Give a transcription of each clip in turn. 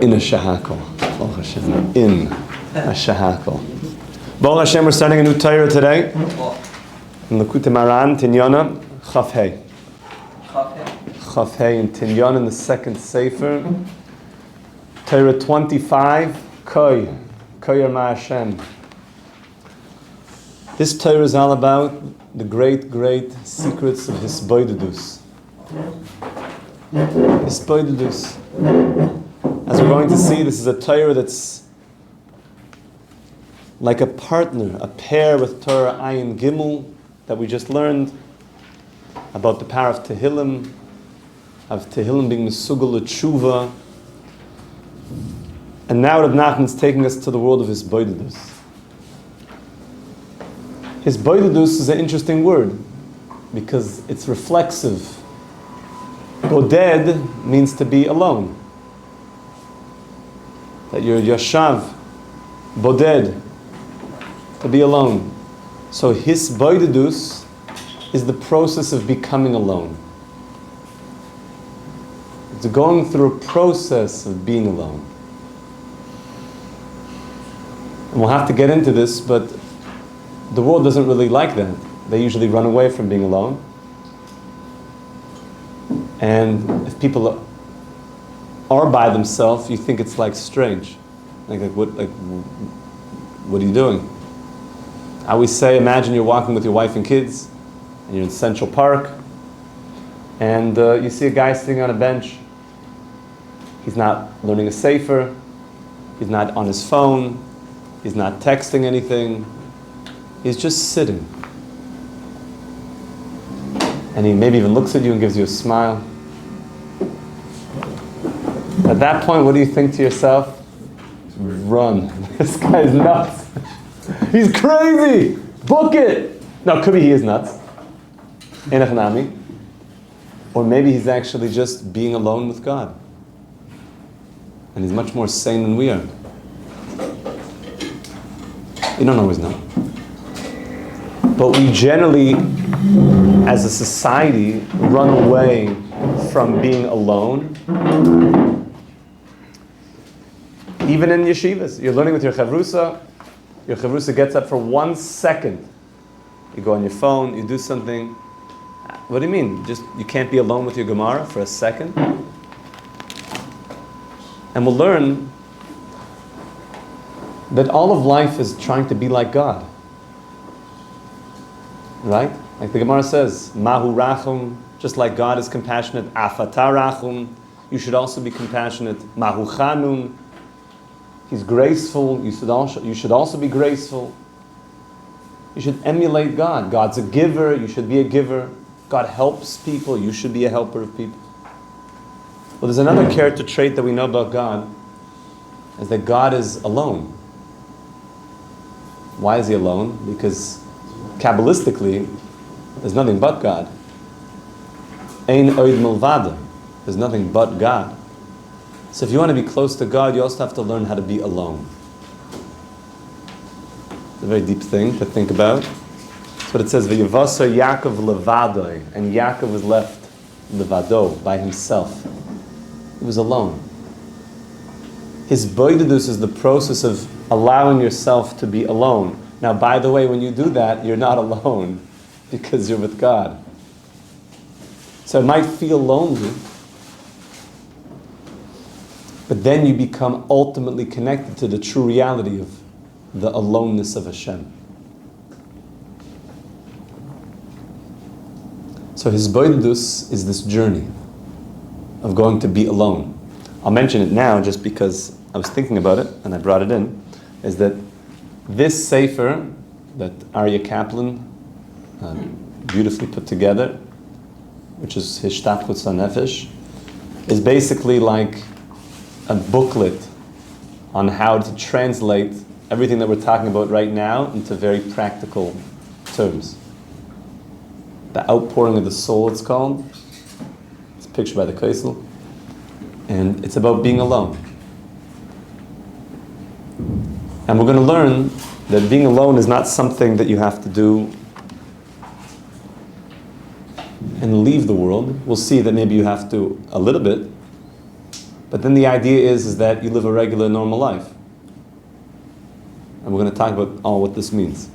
In a shahakal. Baruch Hashem. In a shahakal. Baruch Hashem, we're starting a new Torah today. In Likutei Moharan Tinyana, Chaf Hei. Chaf Hei in Tinyana in the second Sefer. Torah 25, Koi. Koyer Ma Hashem. This Torah is all about the great, great secrets of Hisbodedus. Hisbodedus. As we're going to see, this is a Torah that's like a partner, a pair with Torah Ayin Gimel that we just learned about the power of Tehillim being Mesugel L'Tshuva. And now Reb Nachman's taking us to the world of Hisbodedus. Hisbodedus is an interesting word because it's reflexive. Boded means to be alone. That you're yashav, boded, to be alone. So Hisbodedus is the process of becoming alone. It's going through a process of being alone. And we'll have to get into this, but the world doesn't really like that. They usually run away from being alone. And if people are by themselves, you think it's like strange. What are you doing? I always say, imagine you're walking with your wife and kids, and you're in Central Park, and you see a guy sitting on a bench. He's not learning a sefer, he's not on his phone, he's not texting anything, he's just sitting. And he maybe even looks at you and gives you a smile. At that point, what do you think to yourself? Run. This guy's nuts. He's crazy. Book it. No, could be he is nuts. Enechnami. Or maybe he's actually just being alone with God. And he's much more sane than we are. You don't always know. But we generally, as a society, run away from being alone. Even in yeshivas, you're learning with your chavrusa gets up for 1 second. You go on your phone, you do something. What do you mean? You can't be alone with your Gemara for a second? And we'll learn that all of life is trying to be like God. Right? Like the Gemara says, Mahu Rachum, just like God is compassionate, Afata Rachum, you should also be compassionate, Mahu Chanun, He's graceful, you should also be graceful. You should emulate God. God's a giver, you should be a giver. God helps people, you should be a helper of people. Well, there's another character trait that we know about God, is that God is alone. Why is He alone? Because Kabbalistically, there's nothing but God. Ein oid milvado. There's nothing but God. So if you want to be close to God, you also have to learn how to be alone. It's a very deep thing to think about. That's what it says, V'yavasa Yaakov levadoi, and Yaakov was left levado, by himself. He was alone. Hisbodedus is the process of allowing yourself to be alone. Now, by the way, when you do that, you're not alone, because you're with God. So it might feel lonely, but then you become ultimately connected to the true reality of the aloneness of Hashem. So Hisbodedus is this journey of going to be alone. I'll mention it now just because I was thinking about it and I brought it in, is that this sefer that Aryeh Kaplan beautifully put together, which is Hishtachlut HaNefesh, is basically like a booklet on how to translate everything that we're talking about right now into very practical terms. The outpouring of the soul, it's called. It's pictured by the Kaisel. And it's about being alone. And we're going to learn that being alone is not something that you have to do and leave the world. We'll see that maybe you have to a little bit, But then the idea is that you live a regular, normal life. And we're going to talk about all what this means.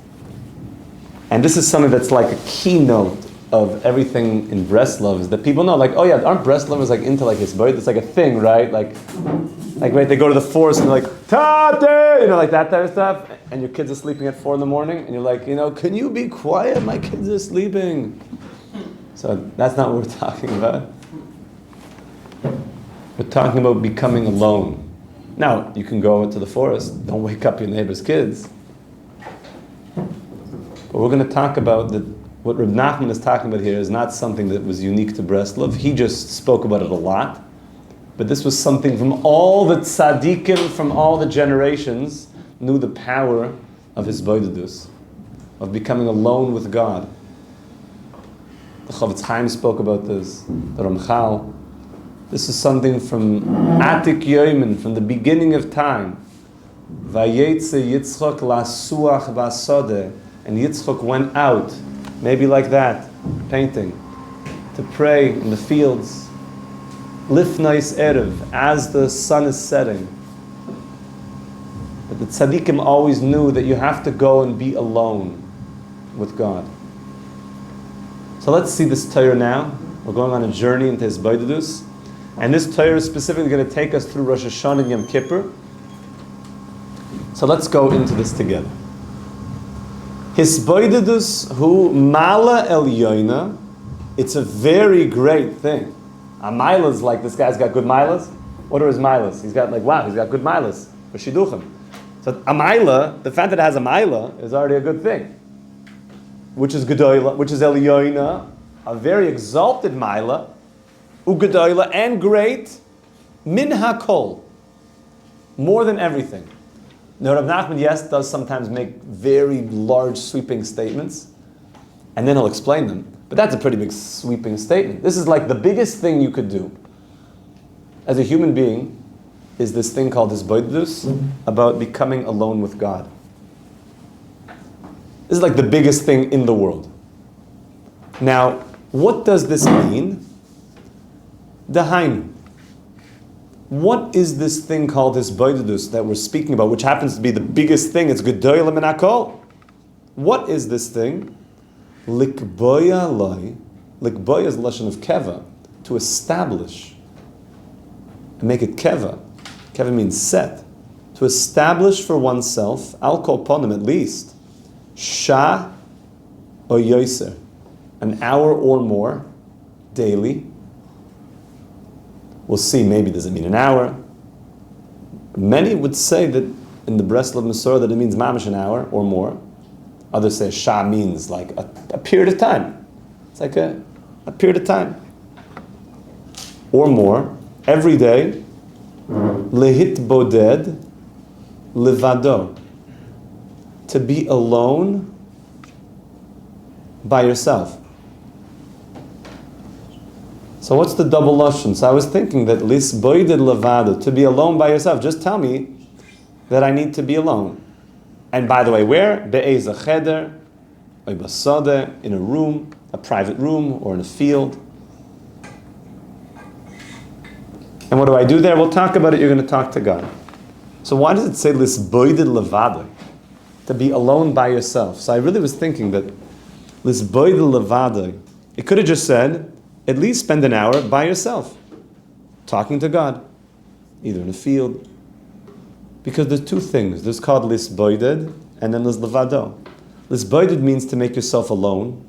And this is something that's like a keynote of everything in breast love, is that people know, like, oh yeah, aren't breast lovers like into like Hisbodedus? It's like a thing, right? Like right, they go to the forest and they're like, Tate! You know, like that type of stuff. And your kids are sleeping at 4 a.m, and you're like, can you be quiet? My kids are sleeping. So that's not what we're talking about. We're talking about becoming alone. Now, you can go into the forest. Don't wake up your neighbor's kids. But we're going to talk about that. What Reb Nachman is talking about here is not something that was unique to Breslov. He just spoke about it a lot. But this was something from all the tzaddikim, from all the generations, knew the power of Hisbodedus, of becoming alone with God. The Chavetz Chaim spoke about this, the Ramchal. This is something from Atik Yoimin, from the beginning of time. Vayetze Yitzchok lasuach basodeh, and Yitzchok went out, maybe like that, painting, to pray in the fields. Lifnais Erev, as the sun is setting. But the tzaddikim always knew that you have to go and be alone with God. So let's see this Torah now. We're going on a journey into Hisbodedus. And this Torah is specifically going to take us through Rosh Hashanah and Yom Kippur. So let's go into this together. Hisbodedus hu mala elyoina. It's a very great thing. A mila is like, this guy's got good milas. What are his milas? He's got he's got good milas for shidduchim. So a mila, the fact that it has a mila is already a good thing. Which is gedoyla, which is elyoina, a very exalted mila, ugedoyla, and great, min hakol, more than everything. Now, Rav Nachman, yes, does sometimes make very large, sweeping statements, and then he'll explain them. But that's a pretty big, sweeping statement. This is like the biggest thing you could do as a human being is this thing called Hisbodedus, about becoming alone with God. This is like the biggest thing in the world. Now, what does this mean? Dahainu. What is this thing called Hisbodedus that we're speaking about, which happens to be the biggest thing? It's Gedoyla min hakol. What is this thing? Likboya loy. Likboya is the lashon of keva, to establish, and make it keva. Keva means set. To establish for oneself, al kol ponim at least, Shah or yoser, an hour or more daily. We'll see, maybe does it mean an hour? Many would say that in the Breslov Masorah that it means mamish an hour or more. Others say Shah means like a period of time. It's like a period of time. Or more, every day, lehitboded levado, to be alone by yourself. So what's the double lashon? So I was thinking that lisboided levado, to be alone by yourself. Just tell me that I need to be alone. And by the way, where? Be'ez a cheder, or basade, in a room, a private room, or in a field. And what do I do there? We'll talk about it. You're going to talk to God. So why does it say lisboided levado? To be alone by yourself. So I really was thinking that lisboided levado, it could have just said, at least spend an hour by yourself, talking to God, either in a field. Because there's two things. There's called lisboided, and then there's levado. Lisboided means to make yourself alone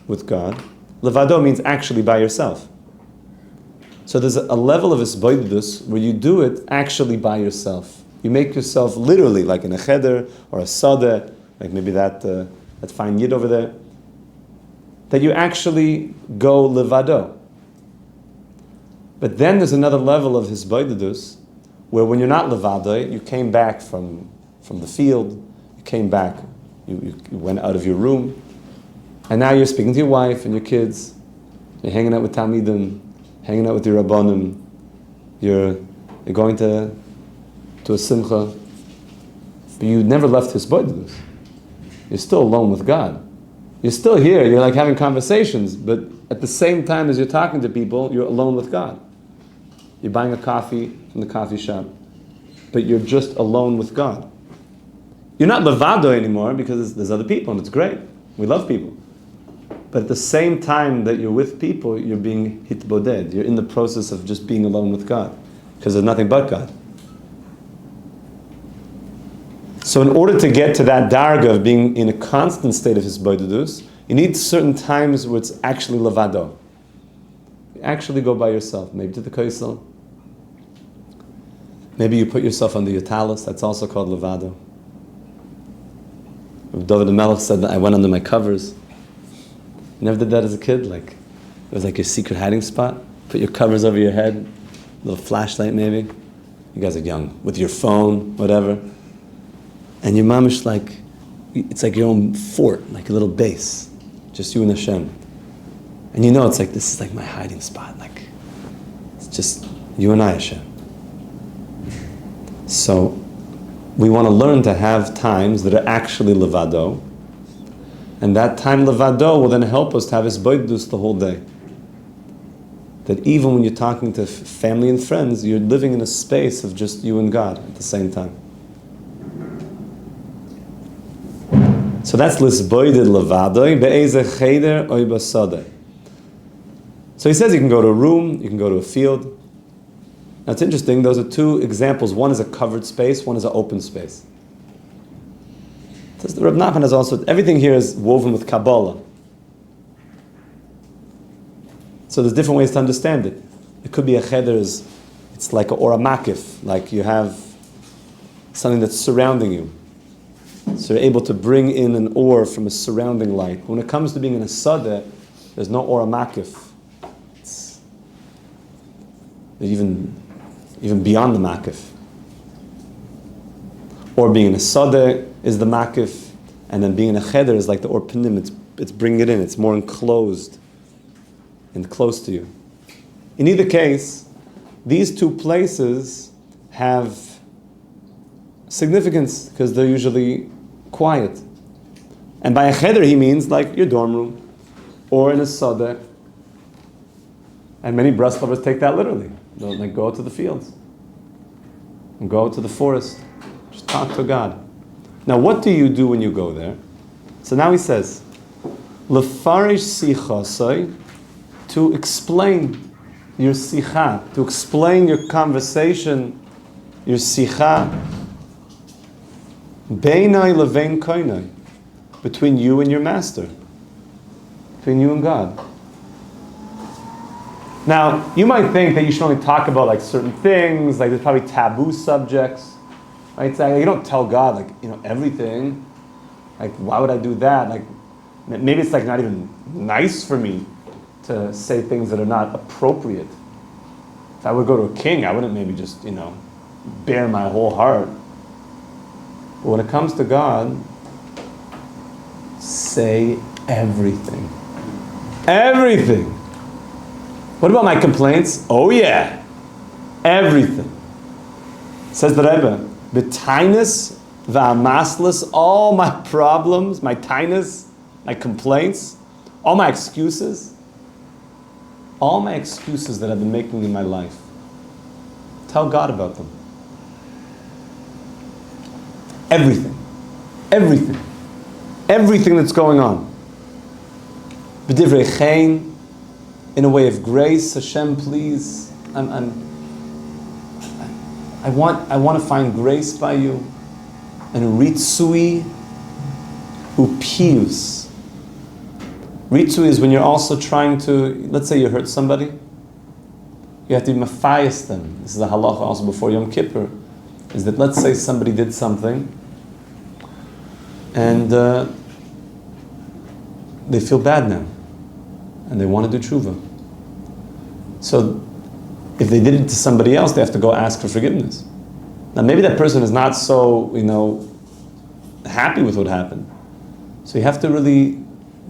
with God. Levado means actually by yourself. So there's a level of hisbodedus where you do it actually by yourself. You make yourself literally, like in a cheder or a sadeh, like maybe that fine yid over there, that you actually go levado. But then there's another level of hisbodedus where when you're not levado, you came back from the field, you came back, you went out of your room, and now you're speaking to your wife and your kids, you're hanging out with Talmidim, hanging out with your Rabbanim, you're going to a simcha, but you never left hisbodedus. You're still alone with God. You're still here, you're like having conversations, but at the same time as you're talking to people, you're alone with God. You're buying a coffee from the coffee shop, but you're just alone with God. You're not levado anymore because there's other people and it's great. We love people. But at the same time that you're with people, you're being hitboded. You're in the process of just being alone with God because there's nothing but God. So in order to get to that darga of being in a constant state of Hisbodedus, you need certain times where it's actually levado. You actually go by yourself, maybe to the kaisel. Maybe you put yourself under your talus, that's also called levado. David the Melech said that I went under my covers. You never did that as a kid? Like, it was like your secret hiding spot. Put your covers over your head, a little flashlight maybe. You guys are young. With your phone, whatever. And your mamish like, it's like your own fort, like a little base. Just you and Hashem. And you know it's like, this is like my hiding spot. Like, it's just you and I, Hashem. So, we want to learn to have times that are actually levado. And that time levado will then help us to have Hisbodedus the whole day. That even when you're talking to family and friends, you're living in a space of just you and God at the same time. So that's Lisboided levadoi be'ezeh cheder oy basodeh. So he says you can go to a room, you can go to a field. Now it's interesting, those are two examples. One is a covered space, one is an open space. The Reb Nachman has also, everything here is woven with Kabbalah. So there's different ways to understand it. It could be a cheder, it's like an ora makif, like you have something that's surrounding you. So you're able to bring in an ore from a surrounding light. When it comes to being in a sadeh, there's no ora makif. It's even beyond the makif. Or being in a sadeh is the makif, and then being in a cheder is like the or pinim, it's bringing it in, it's more enclosed and close to you. In either case, these two places have significance because they're usually quiet. And by a cheder he means like your dorm room or in a sadeh. And many Breslovers take that literally. They'll like go to the fields and go to the forest. Just talk to God. Now what do you do when you go there? So now he says, Lefarish sichasai, to explain your sicha, to explain your conversation, your sicha, beinai levein koinai, between you and your master, between you and God. Now, you might think that you should only talk about like certain things, like there's probably taboo subjects. Right? So you don't tell God like, everything. Like, why would I do that? Like, maybe it's like not even nice for me to say things that are not appropriate. If I would go to a king, I wouldn't maybe just, bare my whole heart. But when it comes to God, say everything. Everything. What about my complaints? Oh yeah, everything. Says the Rebbe, b'tainus v'amaslis, all my problems, my tainus, my complaints, all my excuses that I've been making in my life. Tell God about them. Everything. Everything. Everything that's going on. B'divrei chen, in a way of grace, Hashem, please, I want to find grace by you. And ritsui upius. Ritsui is when you're also trying to, let's say you hurt somebody, you have to be mafayas them. This is a halacha also before Yom Kippur, is that let's say somebody did something and they feel bad now and they want to do tshuva. So if they did it to somebody else, they have to go ask for forgiveness. Now maybe that person is not so, happy with what happened. So you have to really,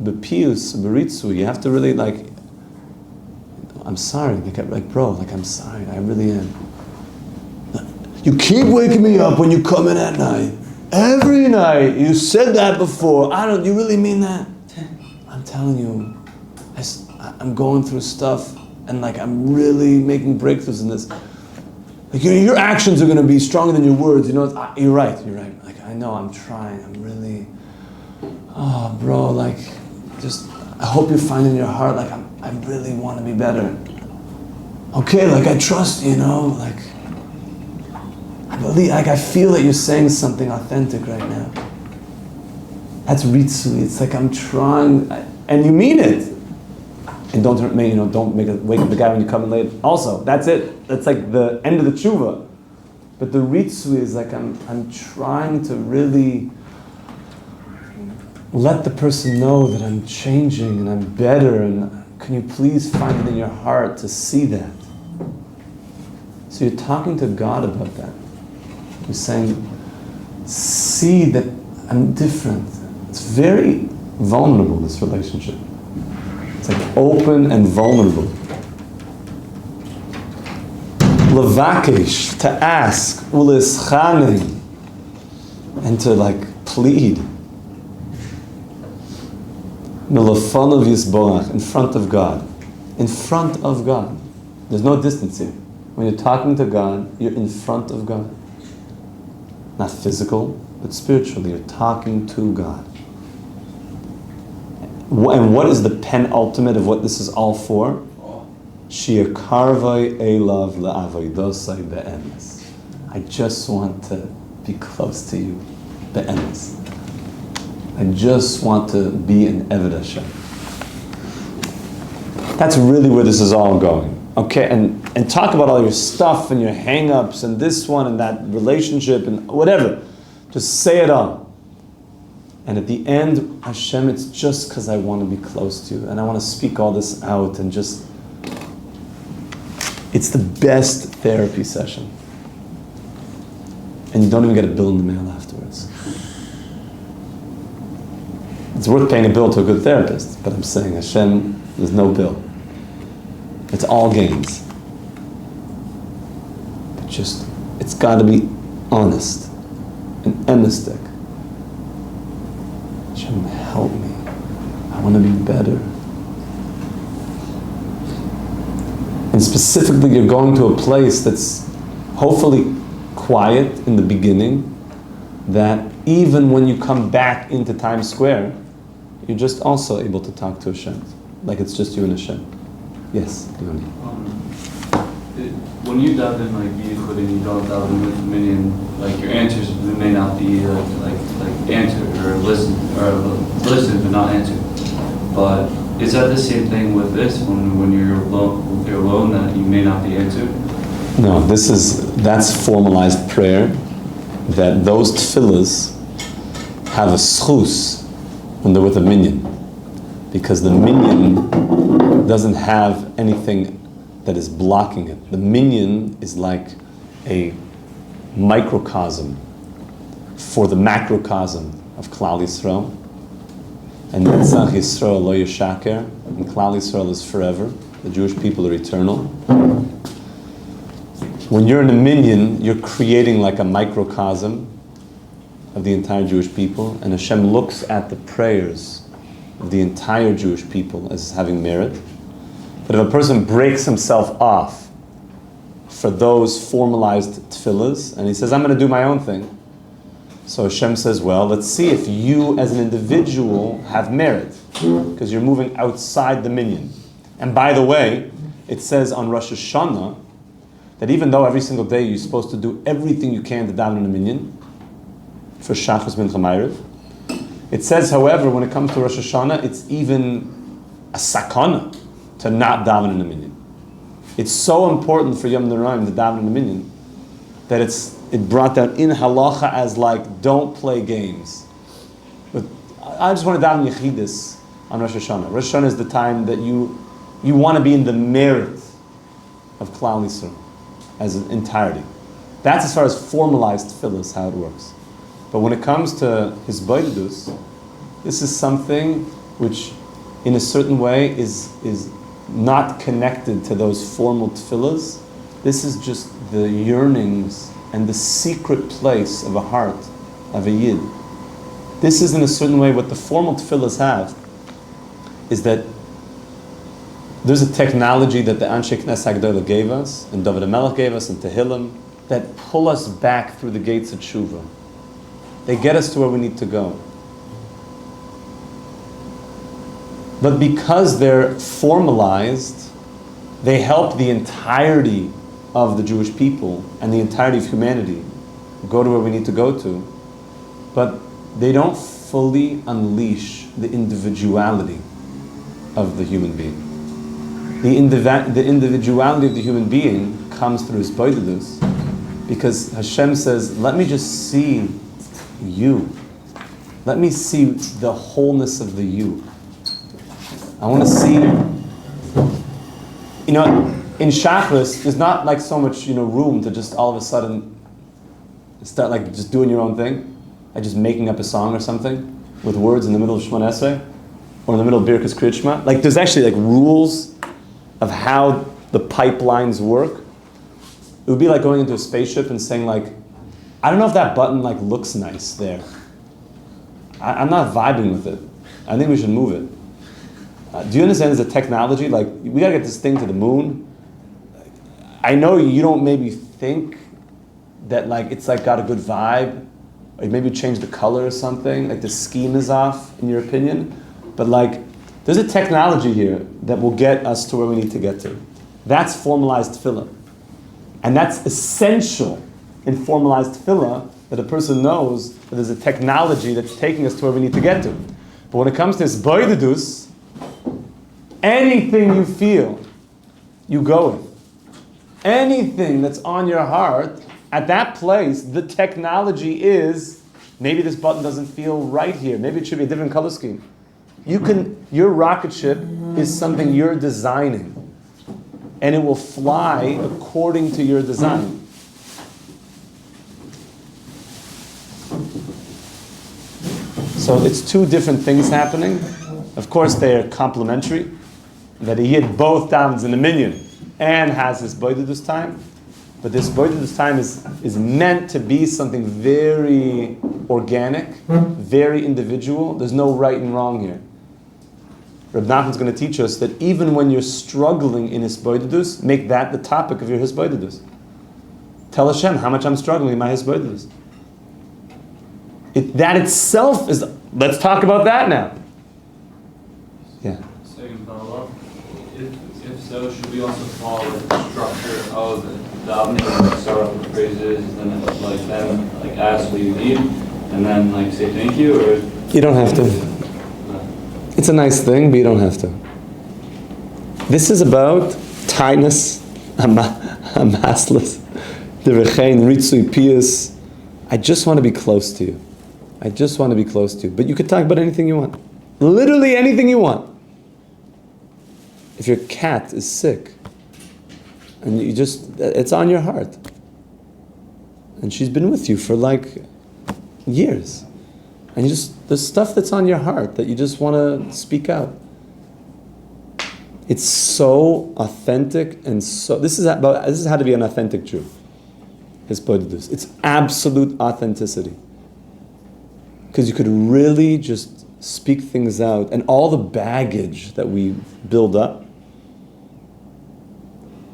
bepius, beritzu, you have to really I'm sorry, bro, I'm sorry, I really am. You keep waking me up when you come in at night. Every night, you said that before. You really mean that? I'm telling you, I'm going through stuff, and like I'm really making breakthroughs in this. Like your actions are going to be stronger than your words. You know, you're right. Like I know, I'm trying. I'm really. Oh, bro, like, just I hope you find in your heart, like I really want to be better. Okay, like I trust you, like I believe, like I feel that you're saying something authentic right now. That's ritzui. It's like I'm trying, and you mean it. And don't wake up the guy when you come in late. Also, that's it. That's like the end of the tshuva. But the ritzui is like I'm trying to really let the person know that I'm changing and I'm better, and can you please find it in your heart to see that? So you're talking to God about that. You're saying, see that I'm different. It's very vulnerable, this relationship. It's like open and vulnerable. Levakesh, to ask, ulischane, and to like plead. Milafanav Hisbodedus, in front of God. In front of God. There's no distance here. When you're talking to God, you're in front of God. Not physical, but spiritually. You're talking to God. And what is the penultimate of what this is all for? Shiur karvai elav le'avoidosai be'emes. I just want to be close to you, be'emes. I just want to be an Eved Hashem. That's really where this is all going. Okay, and talk about all your stuff and your hang-ups and this one and that relationship and whatever. Just say it all. And at the end, Hashem, it's just because I want to be close to you and I want to speak all this out and just... It's the best therapy session. And you don't even get a bill in the mail afterwards. It's worth paying a bill to a good therapist, but I'm saying, Hashem, there's no bill. It's all gains. But just, it's got to be honest and emistic. Hashem, help me. I want to be better. And specifically, you're going to a place that's hopefully quiet in the beginning, that even when you come back into Times Square, you're just also able to talk to Hashem, like it's just you and Hashem. Yes, Yoni. When you dive in like beautiful and you don't dive in with the minion, like your answers may not be like answered or listened but not answered. But is that the same thing with this when you're alone that you may not be answered? No, that's formalized prayer. That those tefillahs have a schus when they're with a minion, because the minion doesn't have anything that is blocking it. The minion is like a microcosm for the macrocosm of Klal Yisrael. And Netzach Yisrael lo yeshaker, and Klal Yisrael is forever. The Jewish people are eternal. When you're in a minion, you're creating like a microcosm of the entire Jewish people, and Hashem looks at the prayers of the entire Jewish people as having merit. But if a person breaks himself off for those formalized tefillahs, and he says, I'm going to do my own thing, so Hashem says, well, let's see if you as an individual have merit, because you're moving outside the minion. And by the way, it says on Rosh Hashanah that even though every single day you're supposed to do everything you can to daven in a minion, for Shachos Mincha Ma'ariv, it says, however, when it comes to Rosh Hashanah, it's even a sakana to not daven in a minion. It's so important for Yom Noraim to daven in a minion that it brought down in halacha as like, don't play games. But I just want to daven Yechidus on Rosh Hashanah. Rosh Hashanah is the time that you want to be in the merit of Klal Yisrael as an entirety. That's as far as formalized tefillah, how it works. But when it comes to Hisbodedus, this is something which, in a certain way, is not connected to those formal tefillahs. This is just the yearnings and the secret place of a heart of a yid. This is, in a certain way, what the formal tefillahs have, is that There's a technology that the Anshe Knesset HaGedolah gave us, and David HaMelech gave us, and Tehillim, that pull us back through the gates of Tshuva. They get us to where we need to go. But because they're formalized, they help the entirety of the Jewish people and the entirety of humanity go to where we need to go to. But they don't fully unleash the individuality of the human being. The individuality of the human being comes through Hisbodedus, because Hashem says, let me just see you. Let me see the wholeness of the you. I want to see, in Shachris, there's not like so much, room to just all of a sudden start like just doing your own thing, like just making up a song or something with words in the middle of Shemona Esrei or in the middle of Birkas Kriyat Shema. Like there's actually like rules of how the pipelines work. It would be like going into a spaceship and saying like, I don't know if that button like looks nice there. I'm not vibing with it. I think we should move it. Do you understand there's a technology? Like, we gotta get this thing to the moon. I know you don't maybe think that like it's like got a good vibe, or maybe change the color or something, like the scheme is off in your opinion, but like there's a technology here that will get us to where we need to get to. That's formalized tefillah. And that's essential in formalized tefillah, that a person knows that there's a technology that's taking us to where we need to get to. But when it comes to Hisbodedus, anything you feel, you go with. Anything that's on your heart, at that place, the technology is, maybe this button doesn't feel right here. Maybe it should be a different color scheme. Your rocket ship is something you're designing, and it will fly according to your design. So it's two different things happening. Of course, they are complementary. That he hit both davens in the minyan and has this Hisbodedus time. But this Hisbodedus time is meant to be something very organic, very individual. There's no right and wrong here. Reb Nachman's going to teach us that even when you're struggling in Hisbodedus, make that the topic of your Hisbodedus. Tell Hashem how much I'm struggling in my Hisbodedus. That itself is, let's talk about that now. Yeah. Second follow-up. If so, should we also follow the structure of the davening, start off with phrases, then ask what you need, and then like say thank you, or? You don't have to. It's a nice thing, but you don't have to. This is about tightness, amaslas, derechein, ritzui pius. I just want to be close to you. I just want to be close to you. But you can talk about anything you want. Literally anything you want. If your cat is sick, and it's on your heart, and she's been with you for like years, and there's stuff that's on your heart that you just want to speak out. It's so authentic, and so this is how to be an authentic Jew. Hisbodedus. It's absolute authenticity, because you could really just speak things out, and all the baggage that we build up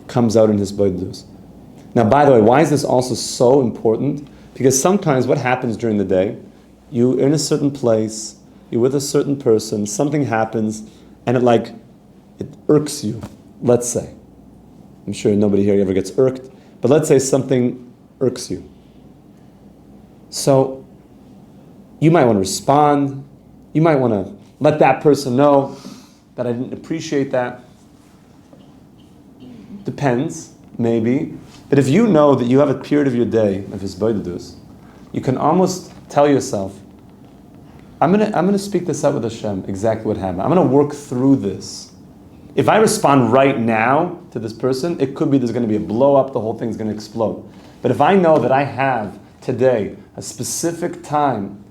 comes out in Hisbodedus. Now, by the way, why is this also so important? Because sometimes what happens during the day, you're in a certain place, you're with a certain person, something happens, and it irks you, let's say. I'm sure nobody here ever gets irked, but let's say something irks you. So, you might want to respond, you might want to let that person know that I didn't appreciate that. Depends, maybe. But if you know that you have a period of your day of Hisbodedus, you can almost tell yourself, I'm gonna speak this out with Hashem, exactly what happened. I'm gonna work through this. If I respond right now to this person, it could be there's gonna be a blow up, the whole thing's gonna explode. But if I know that I have today a specific time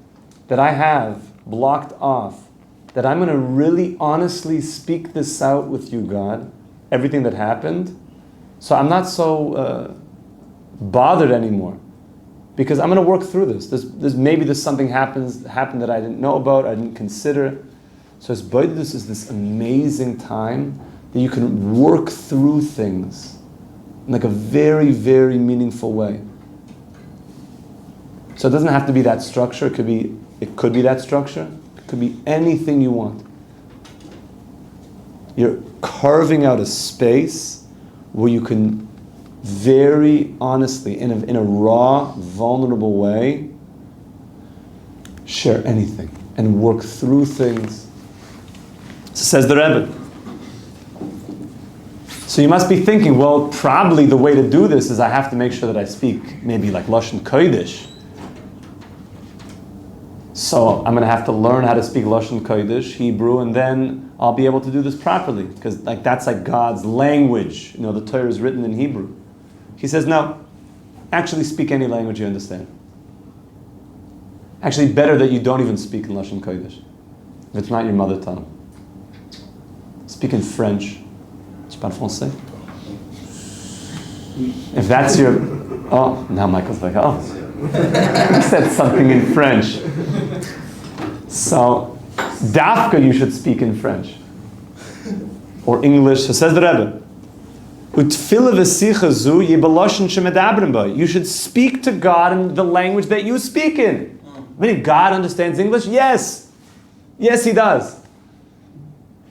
that I have blocked off, that I'm gonna really honestly speak this out with you, God, everything that happened, so I'm not so bothered anymore, because I'm going to work through this. There's something happened that I didn't know about, I didn't consider. So Hisbodedus is this amazing time that you can work through things in like a very, very meaningful way. So it doesn't have to be that structure. It could be that structure. It could be anything you want. You're carving out a space where you can very honestly, in a raw, vulnerable way, share anything and work through things. So says the Rebbe. So you must be thinking, well, probably the way to do this is I have to make sure that I speak maybe like Lashon Kodesh. So I'm going to have to learn how to speak Lashon Kodesh, Hebrew, and then I'll be able to do this properly. Because like that's like God's language. You know, the Torah is written in Hebrew. He says, no, actually speak any language you understand. Actually, better that you don't even speak in Lashon Kodesh, if it's not your mother tongue. Speak in French. Tu parles français? If that's your... Oh, now Michael's like, oh. He said something in French. So, dafka you should speak in French. Or English. So says the Rebbe. You should speak to God in the language that you speak in. I mean, God understands English? Yes. Yes, he does.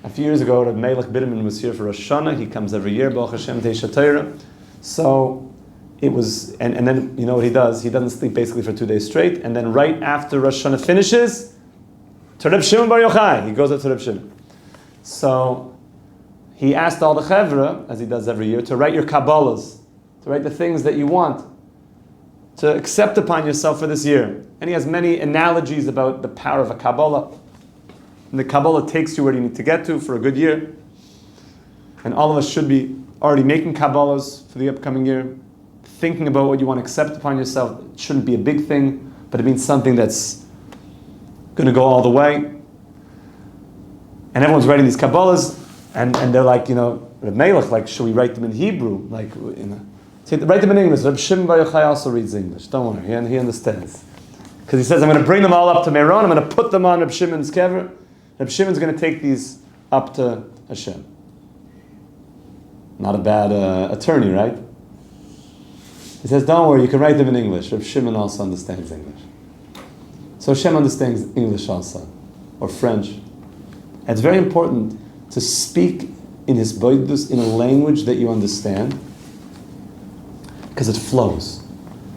A few years ago, Reb Melech Biderman was here for Rosh Hashanah. He comes every year, Baruch Hashem, Teisha Torah. So it was, and then, you know what he does? He doesn't sleep basically for 2 days straight. And then right after Rosh Hashanah finishes, to Reb Shimon Bar Yochai, he goes up to Reb Shimon. So he asked all the Chevra, as he does every year, to write your Kabbalahs, to write the things that you want to accept upon yourself for this year. And he has many analogies about the power of a Kabbalah. And the Kabbalah takes you where you need to get to for a good year. And all of us should be already making Kabbalahs for the upcoming year, thinking about what you want to accept upon yourself. It shouldn't be a big thing, but it means something that's going to go all the way. And everyone's writing these Kabbalahs, and they're like, you know, Reb Melech, like, should we write them in Hebrew? Like, you know, say, write them in English. Reb Shimon Bar Yochai also reads English. Don't worry, he understands. Because he says, I'm going to bring them all up to Meron. I'm going to put them on Reb Shimon's kever. Reb Shimon's going to take these up to Hashem. Not a bad attorney, right? He says, don't worry, you can write them in English. Reb Shimon also understands English. So Hashem understands English also, or French. And it's very important to speak in Hisbodedus in a language that you understand, because it flows.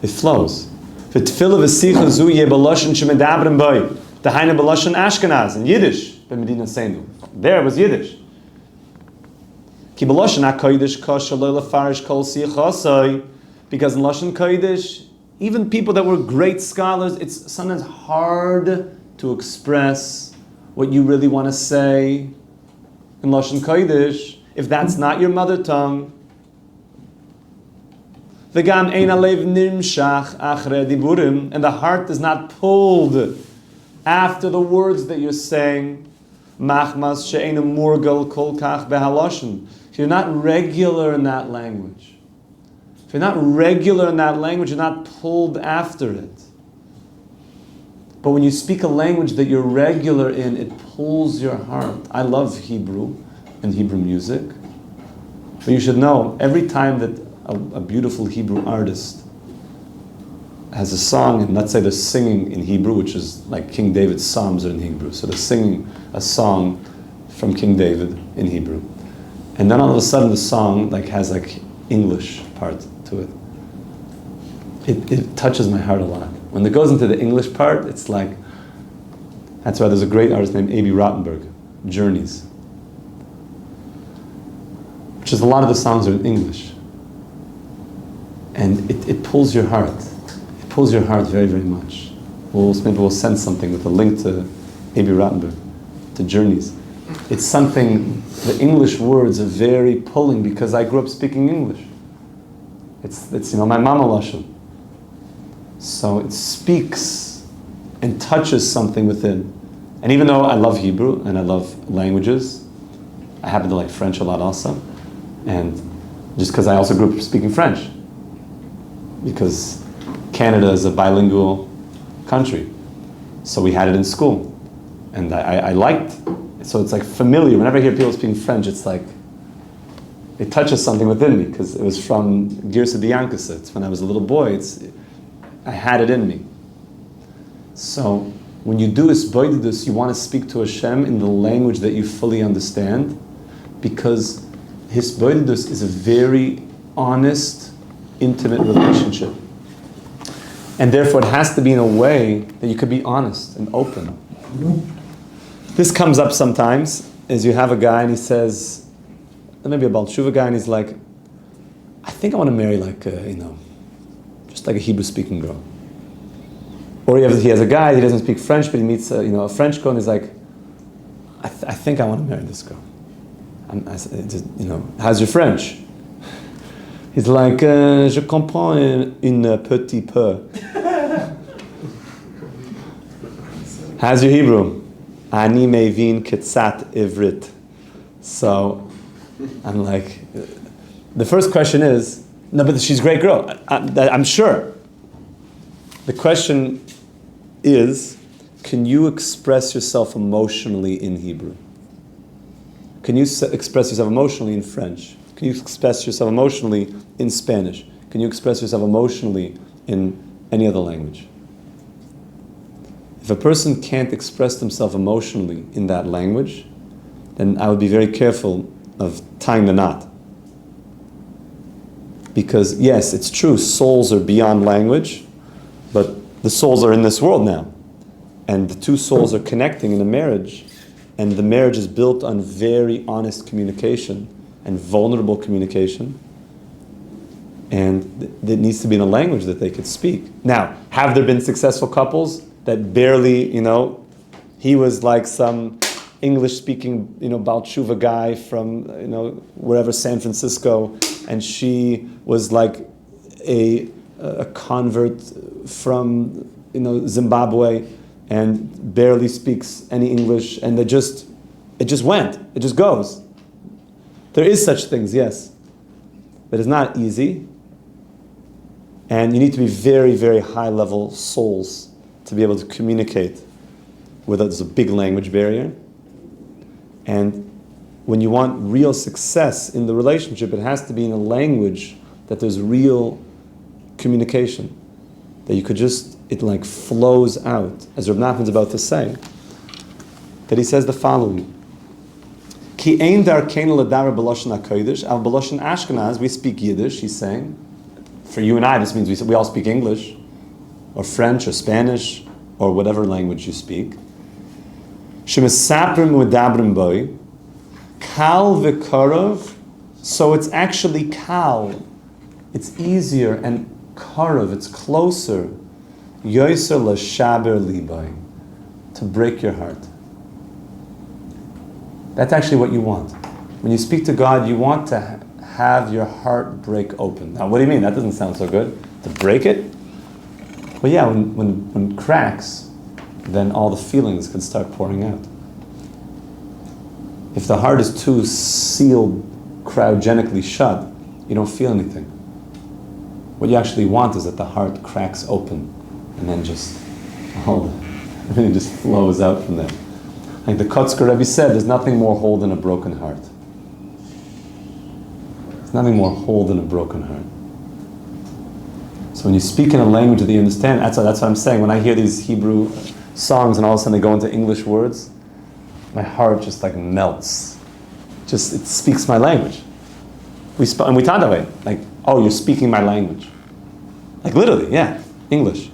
It flows. V'tfilah v'sicha zu yeh b'lashon shemedabrim b'y. Dahaina b'lashon Ashkenaz, in Yiddish, b'medina seinu. There was Yiddish. Ki b'lashon HaKodesh kosher lo lefarish kol sichasai. Because in Lashon Kodesh, even people that were great scholars, it's sometimes hard to express what you really want to say in Lashon Kodesh if that's not your mother tongue. V'gam ein alev nimshach achrei diburim, and the heart is not pulled after the words that you're saying. Machmas she'einu murgal kol kach behaloshen. If you're not regular in that language, if you're not regular in that language, you're not pulled after it. But when you speak a language that you're regular in, it pulls your heart. I love Hebrew and Hebrew music. But you should know, every time that a beautiful Hebrew artist has a song, and let's say they're singing in Hebrew, which is like King David's Psalms are in Hebrew. So they're singing a song from King David in Hebrew. And then all of a sudden the song like has like English part to it. It touches my heart a lot. When it goes into the English part, it's like, that's why there's a great artist named A.B. Rottenberg, Journeys. Which is a lot of the songs are in English. And it pulls your heart. It pulls your heart very, very much. Maybe we'll send something with a link to A.B. Rottenberg, to Journeys. It's something, the English words are very pulling because I grew up speaking English. It's my mama lashon. So it speaks and touches something within. And even though I love Hebrew and I love languages, I happen to like French a lot also. And just because I also grew up speaking French. Because Canada is a bilingual country. So we had it in school. And I liked, so it's like familiar. Whenever I hear people speaking French, it's like, it touches something within me, because it was from Girsa Diankasa. It's when I was a little boy, I had it in me. So when you do Hisbodedus, you want to speak to Hashem in the language that you fully understand, because Hisbodedus is a very honest, intimate relationship. And therefore it has to be in a way that you could be honest and open. This comes up sometimes, as you have a guy and he says, maybe a Baal Tshuva guy, and he's like, I think I want to marry just like a Hebrew-speaking girl. Or he has a guy, he doesn't speak French, but he meets a French girl, and he's like, I think I want to marry this girl. How's your French? He's like, je comprends un petit peu. How's your Hebrew? Ani mevin ketzat ivrit. So I'm like, the first question is, no, but she's a great girl. I'm sure. The question is, can you express yourself emotionally in Hebrew? Can you express yourself emotionally in French? Can you express yourself emotionally in Spanish? Can you express yourself emotionally in any other language? If a person can't express themselves emotionally in that language, then I would be very careful of tying the knot. Because yes, it's true, souls are beyond language, but the souls are in this world now. And the two souls are connecting in a marriage, and the marriage is built on very honest communication and vulnerable communication. And it needs to be in a language that they could speak. Now, have there been successful couples that barely, he was like some English-speaking, Baal Tshuva guy from, wherever, San Francisco, and she was like a convert from, Zimbabwe, and barely speaks any English, and it just goes. There is such things, yes, but it's not easy, and you need to be very, very high-level souls to be able to communicate where there's a big language barrier. And when you want real success in the relationship, it has to be in a language that there's real communication, that you could it like flows out, as Reb Nachman's about to say, that he says the following: Ki ein darkeinu ledaber b'lashon hakodesh, al b'lashon Ashkenaz, we speak Yiddish, he's saying. For you and I, this means we all speak English, or French, or Spanish, or whatever language you speak. Shemesaprim u'dabrim boi, kal v'karov, so it's actually kal, it's easier, and karov, it's closer, yoser l'shaber libai, to break your heart. That's actually what you want. When you speak to God, you want to have your heart break open. Now, what do you mean? That doesn't sound so good. To break it? Well, yeah, when cracks, then all the feelings can start pouring out. If the heart is too sealed, cryogenically shut, you don't feel anything. What you actually want is that the heart cracks open, and then everything just flows out from there. Like the Kotzker Rebbe said, there's nothing more whole than a broken heart. There's nothing more whole than a broken heart. So when you speak in a language that you understand, that's what I'm saying. When I hear these Hebrew songs and all of a sudden they go into English words, my heart just like melts. It speaks my language. And we talk that way, like, oh, you're speaking my language. Like literally, yeah, English.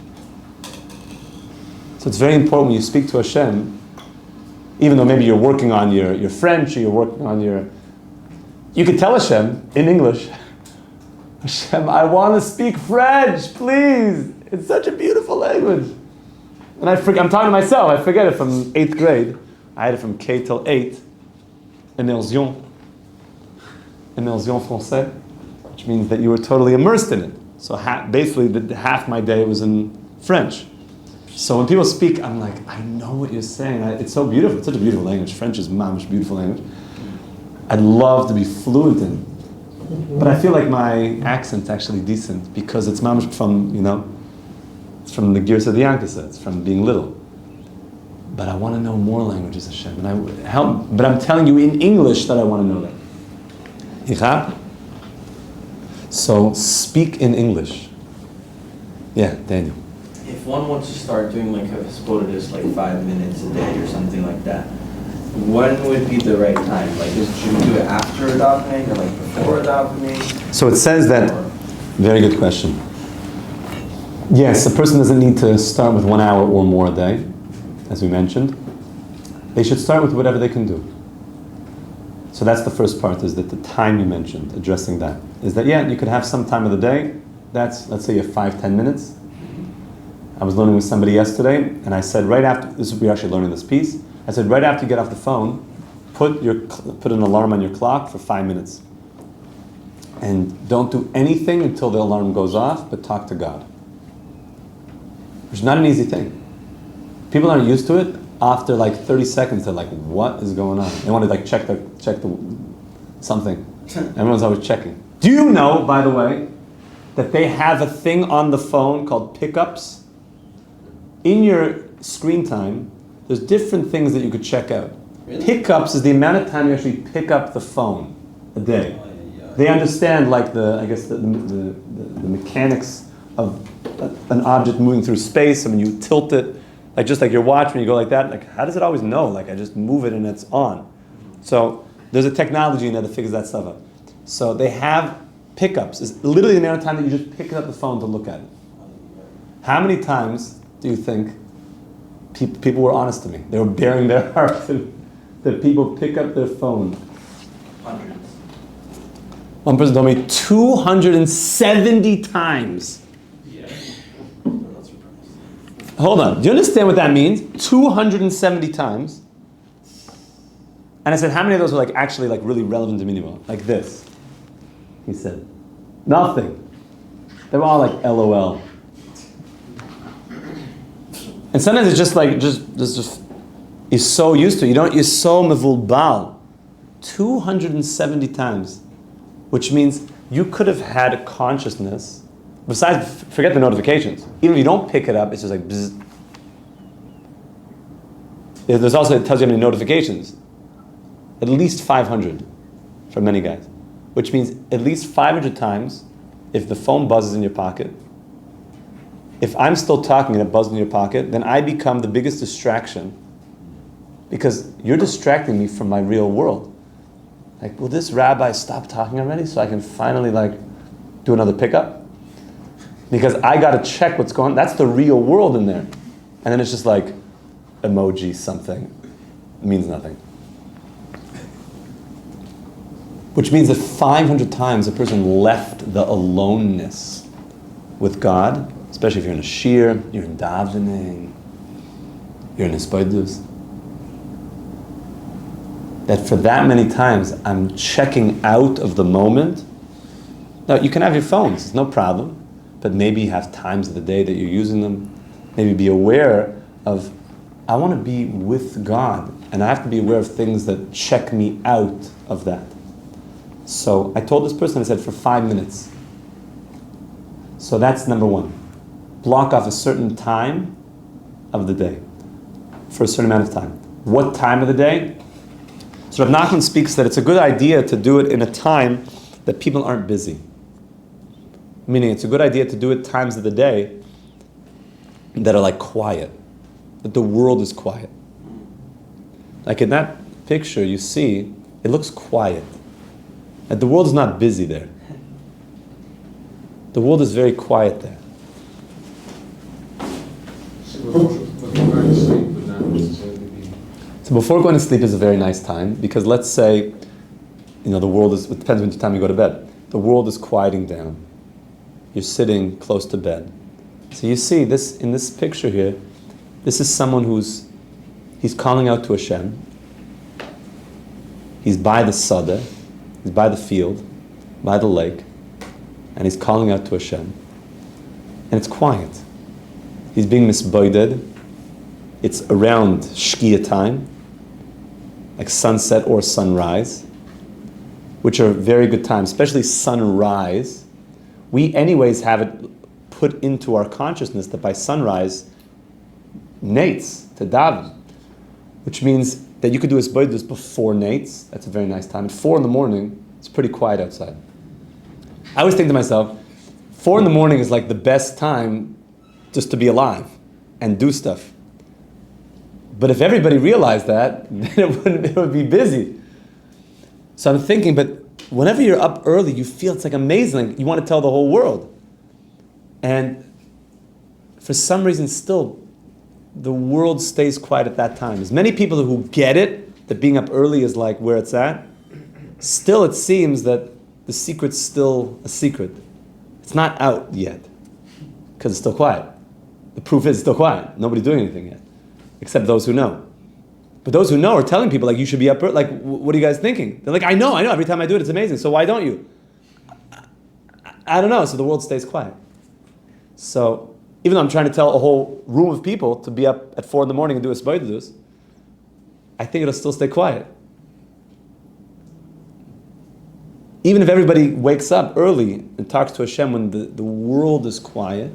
So it's very important when you speak to Hashem, even though maybe you're working on your French, or you're working on you could tell Hashem in English, Hashem, I want to speak French, please. It's such a beautiful language. And I'm talking to myself, I forget it from 8th grade. I had it from K till 8, immersion français, which means that you were totally immersed in it. So basically, half my day was in French. So when people speak, I'm like, I know what you're saying. It's so beautiful. It's such a beautiful language. French is mamish beautiful language. I'd love to be fluent in it. But I feel like my accent's actually decent because it's mamish from, it's from the Girsa Diankasa. It's from being little. But I want to know more languages, Hashem. But I'm telling you in English that I want to know that. So speak in English. Yeah, Daniel. If one wants to start doing like a Hisbodedus, like 5 minutes a day or something like that, when would be the right time? Like, should we do it after a davening or like before a davening? So it says that, very good question. Yes, a person doesn't need to start with 1 hour or more a day, as we mentioned. They should start with whatever they can do. So that's the first part, is that the time you mentioned, addressing that, is that, yeah, you could have some time of the day. That's, let's say you have 5-10 minutes. I was learning with somebody yesterday, and I said right after, we're actually learning this piece, I said right after you get off the phone, put an alarm on your clock for 5 minutes. And don't do anything until the alarm goes off, but talk to God. Which is not an easy thing. People aren't used to it. After like 30 seconds, they're like, what is going on? They want to like check the something. Everyone's always checking. Do you know, by the way, that they have a thing on the phone called pickups? In your screen time, there's different things that you could check out. Really? Pickups is the amount of time you actually pick up the phone a day. They understand like the mechanics of an object moving through space. I mean, you tilt it, like just like your watch when you go like that. Like, how does it always know? Like, I just move it and it's on. So there's a technology in there that figures that stuff out. So they have pickups. It's literally the amount of time that you just pick up the phone to look at it. How many times do you think people were honest to me? They were bearing their heart that people pick up their phone. Hundreds. One person told me 270 times. Yeah. Hold on. Do you understand what that means? 270 times. And I said, how many of those were like actually like really relevant to me anymore? Like this. He said, nothing. They were all like LOL. And sometimes it's just like, just you're so used to it. You're so mevulbal. 270 times. Which means you could have had a consciousness, besides, forget the notifications. Even if you don't pick it up, it's just like bzz. There's also, it tells you how many notifications. At least 500 for many guys. Which means at least 500 times, if the phone buzzes in your pocket, if I'm still talking and it buzzes in your pocket, then I become the biggest distraction because you're distracting me from my real world. Like, will this rabbi stop talking already so I can finally like do another pickup? Because I got to check what's going on. That's the real world in there. And then it's just like emoji something. It means nothing. Which means that 500 times a person left the aloneness with God, especially if you're in a shiur, you're in davening, you're in Hisbodedus. That for that many times, I'm checking out of the moment. Now, you can have your phones, no problem, but maybe you have times of the day that you're using them. Maybe be aware of, I want to be with God, and I have to be aware of things that check me out of that. So I told this person, I said, for 5 minutes. So that's number one. Block off a certain time of the day for a certain amount of time. What time of the day? So Rav Nachman speaks that it's a good idea to do it in a time that people aren't busy. Meaning it's a good idea to do it times of the day that are like quiet, that the world is quiet. Like in that picture you see, it looks quiet. And the world is not busy there. The world is very quiet there. So before going to sleep is a very nice time, because let's say, the world is, it depends on the time you go to bed. The world is quieting down. You're sitting close to bed. So you see this, in this picture here, this is someone he's calling out to Hashem. He's by the Sada, he's by the field, by the lake, and he's calling out to Hashem. And it's quiet. He's being misboided. It's around Shkia time, like sunset or sunrise, which are very good times, especially sunrise. We anyways have it put into our consciousness that by sunrise, nates to daven, which means that you could do Hisbodedus before nates. That's a very nice time. At 4 in the morning, it's pretty quiet outside. I always think to myself, 4 in the morning is like the best time just to be alive and do stuff. But if everybody realized that, then it would be busy. So I'm thinking, but whenever you're up early, you feel it's like amazing. Like you want to tell the whole world. And for some reason still, the world stays quiet at that time. As many people who get it, that being up early is like where it's at, still it seems that the secret's still a secret. It's not out yet, because it's still quiet. The proof is it's still quiet. Nobody's doing anything yet, except those who know. But those who know are telling people, like, you should be up early. Like, what are you guys thinking? They're like, I know. Every time I do it, it's amazing. So why don't you? I don't know. So the world stays quiet. So even though I'm trying to tell a whole room of people to be up at 4 in the morning and do Hisbodedus, I think it'll still stay quiet. Even if everybody wakes up early and talks to Hashem when the world is quiet,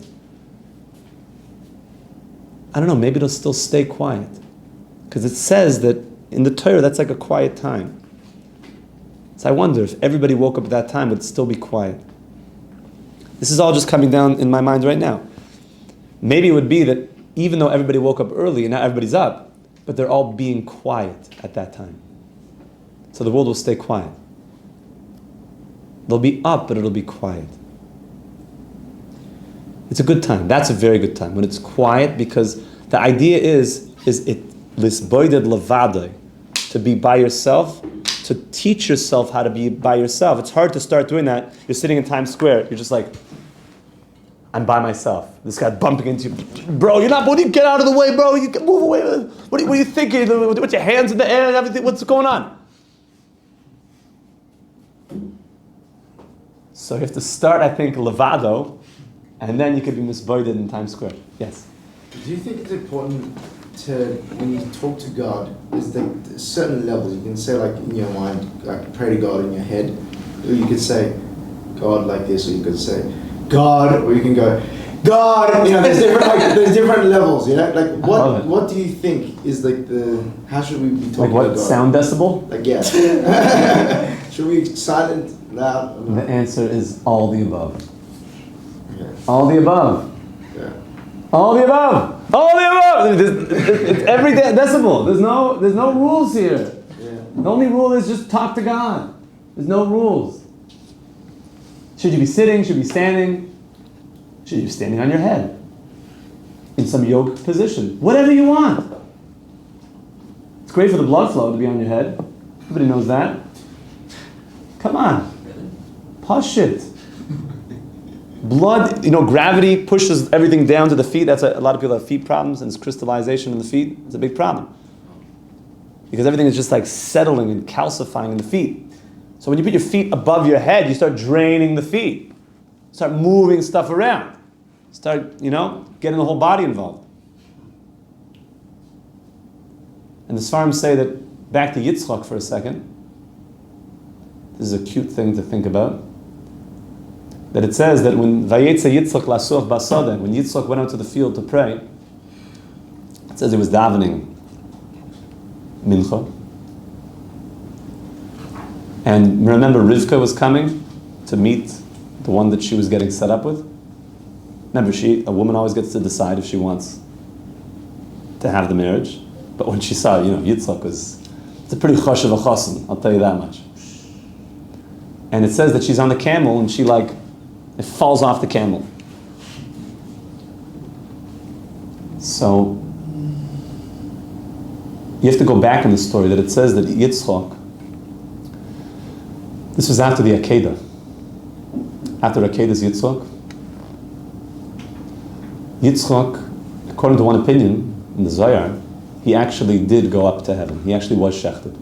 I don't know, maybe it'll still stay quiet. Because it says that in the Torah, that's like a quiet time. So I wonder if everybody woke up at that time, would it still be quiet? This is all just coming down in my mind right now. Maybe it would be that even though everybody woke up early and now everybody's up, but they're all being quiet at that time. So the world will stay quiet. They'll be up, but it'll be quiet. It's a good time. That's a very good time when it's quiet, because the idea is it lisboided levadai, to be by yourself, to teach yourself how to be by yourself. It's hard to start doing that. You're sitting in Times Square. You're just like, I'm by myself. This guy bumping into you. Bro, you're not, get out of the way, bro. You can move away. What are you thinking? With your hands in the air and everything. What's going on? So you have to start, I think, levado, and then you could be misboided in Times Square. Yes? Do you think it's important to, when you talk to God, is there certain levels? You can say, like, in your mind, like, pray to God in your head, or you could say God like this, or you could say God, or you can go God. You know, there's different levels. You know, like what do you think is like how should we be talking like what, about God? Sound decibel? Like, yeah. Should we be silent, loud? The answer is all the above. Yeah. All the above. Yeah. All the above. All the above. It's every decibel. There's no rules here. Yeah. The only rule is just talk to God. There's no rules. Should you be sitting? Should you be standing? Should you be standing on your head? In some yoga position. Whatever you want. It's great for the blood flow to be on your head. Everybody knows that. Come on. Push it. Blood, gravity pushes everything down to the feet. That's a lot of people have feet problems, and it's crystallization in the feet. It's a big problem. Because everything is just like settling and calcifying in the feet. So when you put your feet above your head, you start draining the feet. Start moving stuff around. Start, getting the whole body involved. And the Sfarim say that, back to Yitzchak for a second, this is a cute thing to think about, that it says that when Vayetze Yitzchak lasuach basada, when Yitzchak went out to the field to pray, it says he was davening mincha. And remember, Rivka was coming to meet the one that she was getting set up with. Remember, a woman always gets to decide if she wants to have the marriage. But when she saw, Yitzchak it's a pretty chosh of a chosin, I'll tell you that much. And it says that she's on the camel and it falls off the camel. So, you have to go back in the story that it says that Yitzchak, this was after the Akedah. After Akedah's Yitzchak, according to one opinion in the Zohar, he actually did go up to heaven. He actually was shechted.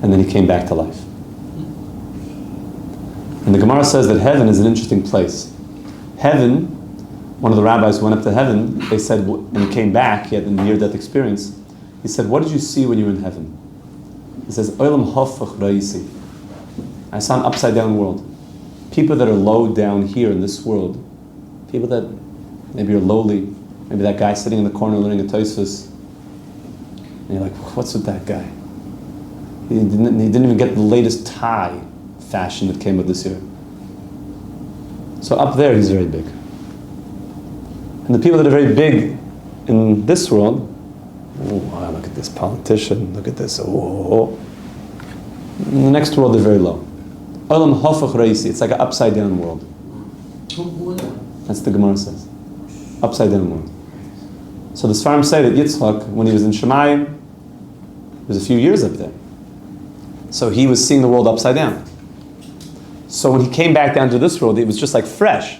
And then he came back to life. And the Gemara says that heaven is an interesting place. Heaven, one of the rabbis went up to heaven, they said, and he came back, he had a near-death experience. He said, what did you see when you were in heaven? He says, Olam hafach ra'isi. I saw an upside-down world. People that are low down here in this world, people that maybe are lowly, maybe that guy sitting in the corner learning a Tosfos, and you're like, what's with that guy? He didn't even get the latest tie fashion that came out this year. So up there, he's very big. And the people that are very big in this world, oh, wow, look at this politician, look at this, oh. In the next world, they're very low. Olam hafach reisi, it's like an upside down world. Who is that? That's the Gemara says. Upside down world. So the Sfarim say that Yitzchak, when he was in Shemayim, it was a few years up there. So he was seeing the world upside down. So when he came back down to this world, it was just like fresh.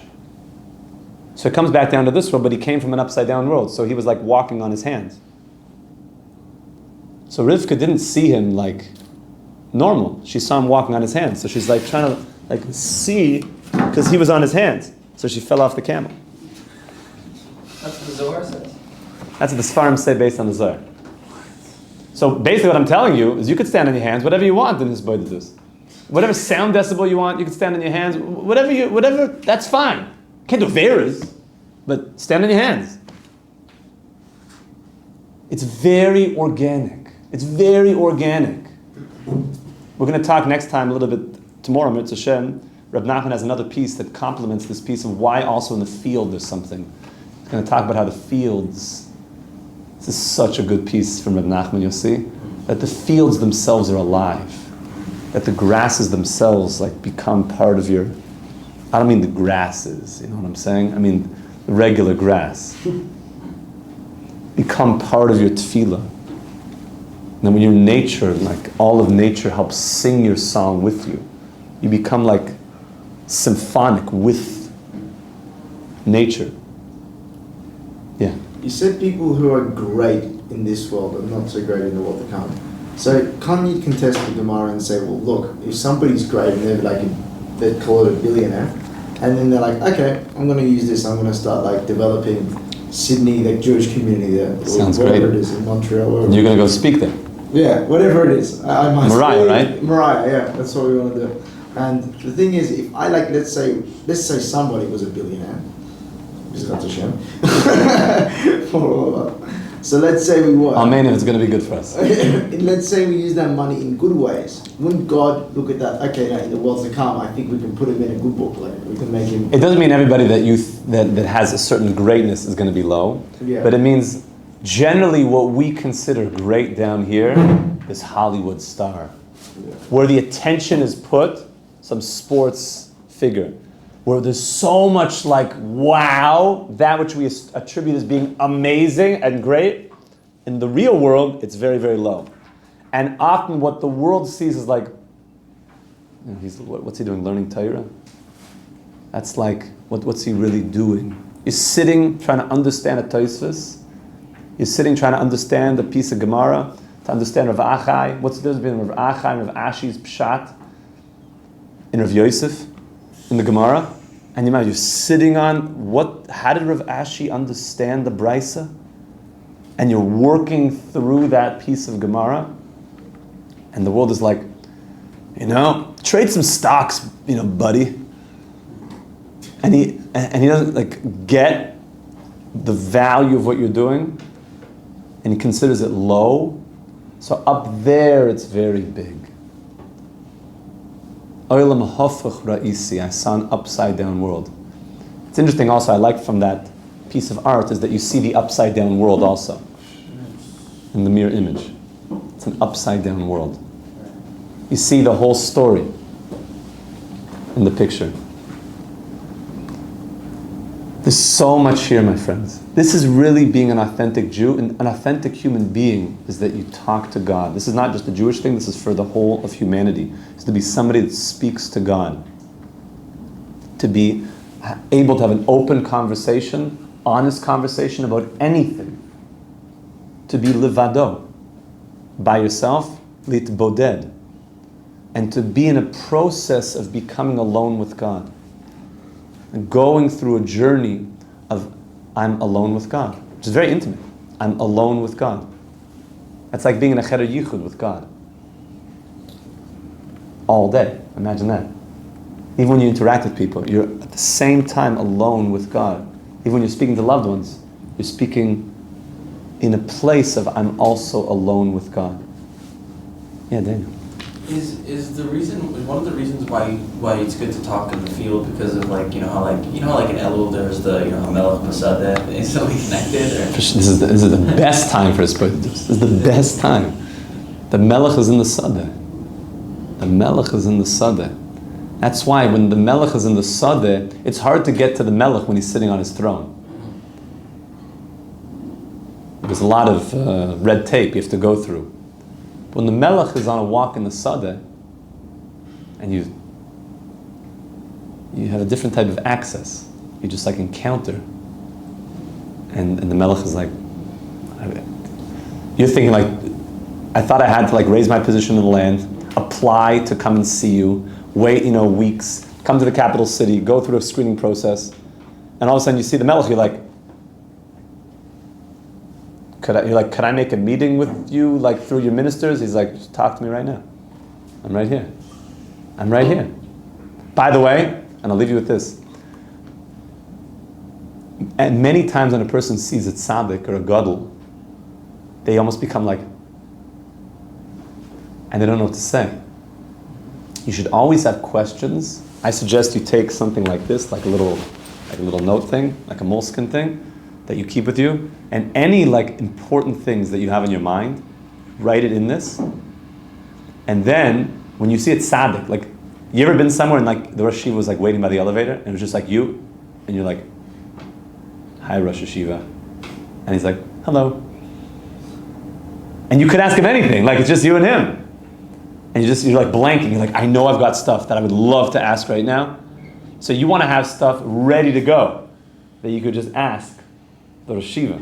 So he comes back down to this world, but he came from an upside down world. So he was like walking on his hands. So Rivka didn't see him like normal. She saw him walking on his hands. So she's like trying to like see, because he was on his hands. So she fell off the camel. That's what the Zohar says. That's what the Sfarim say based on the Zohar. So basically what I'm telling you is you could stand on your hands, whatever you want in Hisbodedus. Whatever sound decibel you want, you can stand on your hands. Whatever, that's fine. Can't do veras, but stand on your hands. It's very organic. It's very organic. We're going to talk next time a little bit tomorrow, Mitzvah Shem. Reb Nachman has another piece that complements this piece of why also in the field there's something. He's going to talk about how the fields, this is such a good piece from Reb Nachman, you'll see, that the fields themselves are alive. That the grasses themselves like become part of your, I don't mean the grasses, you know what I'm saying? I mean the regular grass. Become part of your tefillah. And then when your nature, like all of nature helps sing your song with you, you become like symphonic with nature. Yeah. You said people who are great in this world are not so great in the world to come. So can't you contest the Gemara and say, well, look, if somebody's great and they're like, they'd call it a billionaire, and then they're like, okay, I'm going to use this, I'm going to start like developing Sydney, the Jewish community there, or Sounds wherever great. it is in Montreal. Wherever. You're going to go speak there. Yeah, whatever it is. I must Mariah, right? Mariah, yeah, that's what we want to do. And the thing is, if I like, let's say somebody was a billionaire, B'ezrat Hashem. So let's say we were. Amen, if it's going to be good for us. Let's say we use that money in good ways. Wouldn't God look at that? Okay, now in the world to come, I think we can put him in a good book. Like we can make him. It doesn't mean everybody that that has a certain greatness is going to be low, Yeah. but it means generally what we consider great down here is Hollywood star, where the attention is put, some sports figure, where there's so much like wow, that which we attribute as being amazing and great. In the real world, it's very, very low. And often what the world sees is like, you know, what's he doing, learning Torah? That's like, what's he really doing? You're sitting trying to understand a Tosfos. You're sitting trying to understand a piece of Gemara, to understand Rav Achai. What's the difference between Rav Achai and Rav Ashi's Pshat in Rav Yosef in the Gemara? And you're sitting on how did Rav Ashi understand the Brisa? And you're working through that piece of Gemara, and the world is like, trade some stocks, buddy. And he doesn't like get the value of what you're doing, and he considers it low. So up there, it's very big. Olam hafach ra'isi, I saw an upside down world. It's interesting also, I like from that piece of art is that you see the upside down world also in the mirror image. It's an upside down world. You see the whole story in the picture. There's so much here, my friends. This is really being an authentic Jew, and an authentic human being is that you talk to God. This is not just a Jewish thing, this is for the whole of humanity. It's to be somebody that speaks to God. To be able to have an open conversation, honest conversation about anything. To be levado, by yourself, litboded. And to be in a process of becoming alone with God. And going through a journey of I'm alone with God, which is very intimate. I'm alone with God. That's like being in a cheder yichud with God. All day. Imagine that. Even when you interact with people, you're at the same time alone with God. Even when you're speaking to loved ones, you're speaking in a place of I'm also alone with God. Yeah, Daniel. Is the reason, one of the reasons why it's good to talk in the field, because of like, how in Elul there's the, Hamelach Masada, instantly connected? Or? This is the best time for Hisbodedus. This is the best time. The Melech is in the Sadeh. The Melech is in the Sadeh. That's why when the Melech is in the Sadeh, it's hard to get to the Melech when he's sitting on his throne. There's a lot of red tape you have to go through. But when the Melech is on a walk in the Sadeh, and you have a different type of access, you just like encounter, and the Melech is like, you're thinking like, I thought I had to like raise my position in the land, apply to come and see you, wait, weeks, come to the capital city, go through a screening process, and all of a sudden you see the Melech, you're like, could I make a meeting with you, like through your ministers? He's like, just talk to me right now. I'm right here. I'm right here. By the way, and I'll leave you with this. And many times when a person sees a tzaddik or a gadol, they almost become like, and they don't know what to say. You should always have questions. I suggest you take something like this, like a little note thing, like a moleskin thing, that you keep with you, and any like important things that you have in your mind, write it in this. And then when you see it tzaddik, like you ever been somewhere and like the Rosh Hashiva was like waiting by the elevator and it was just like you, and you're like, hi Rosh Hashiva, and he's like, hello. And you could ask him anything, like it's just you and him. And you're like blanking, you're like, I know I've got stuff that I would love to ask right now. So you want to have stuff ready to go that you could just ask the Rosh Hashiva.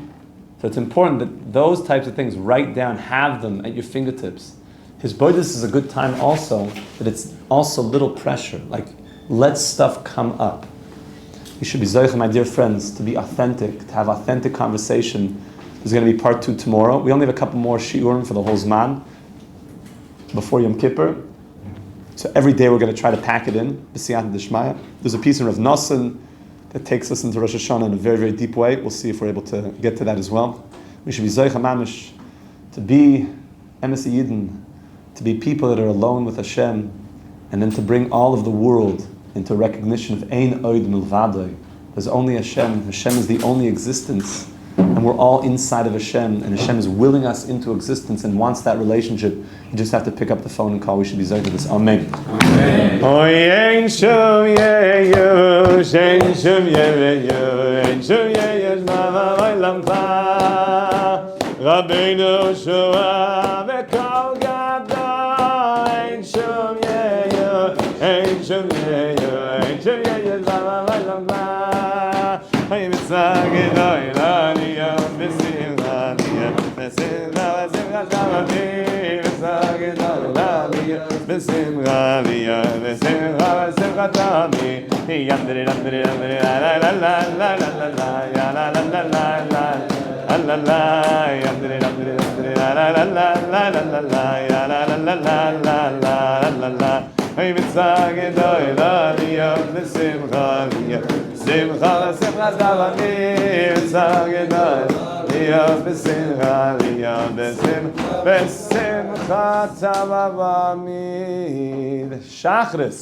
So it's important that those types of things, write down, have them at your fingertips. Hisbodedus is a good time also, that it's also little pressure, like let stuff come up. You should be zoich, my dear friends, to be authentic, to have authentic conversation. There's going to be part 2 tomorrow. We only have a couple more shiurim for the whole zman before Yom Kippur. So every day we're going to try to pack it in. B'siyata d'shmaya. There's a piece in Rav Nosson that takes us into Rosh Hashanah in a very, very deep way. We'll see if we're able to get to that as well. We should be zoich mamish, to be emes yidden, to be people that are alone with Hashem, and then to bring all of the world into recognition of ein oid milvadoi. There's only Hashem. Hashem is the only existence, and we're all inside of Hashem, and Hashem is willing us into existence and wants that relationship. You just have to pick up the phone and call. We should be zoich to this. Amen. Amen. Rabbeinu Shua v'kol gadol, ein shum yeyu, ein shum yeyu, ein shum yeyu, z'amalai l'mla. Hey mitzvah gedoy l'aliyah, b'simcha aliyah, b'simcha v'simcha shavati, mitzvah gedoy l'aliyah, b'simcha aliyah, b'simcha v'simcha tami. Yamdiri yamdiri yamdiri la la la la la la la ya la la la la la. La la la, yamdiri yamdiri yamdiri la la la la la la la ya la la la la la la la. Hey mitzvah gedoy l'aliyah, b'simcha aliyah, b'simcha v'simcha davami, mitzvah gedoy l'aliyah, b'simcha aliyah, b'simcha tavavami. Shachris.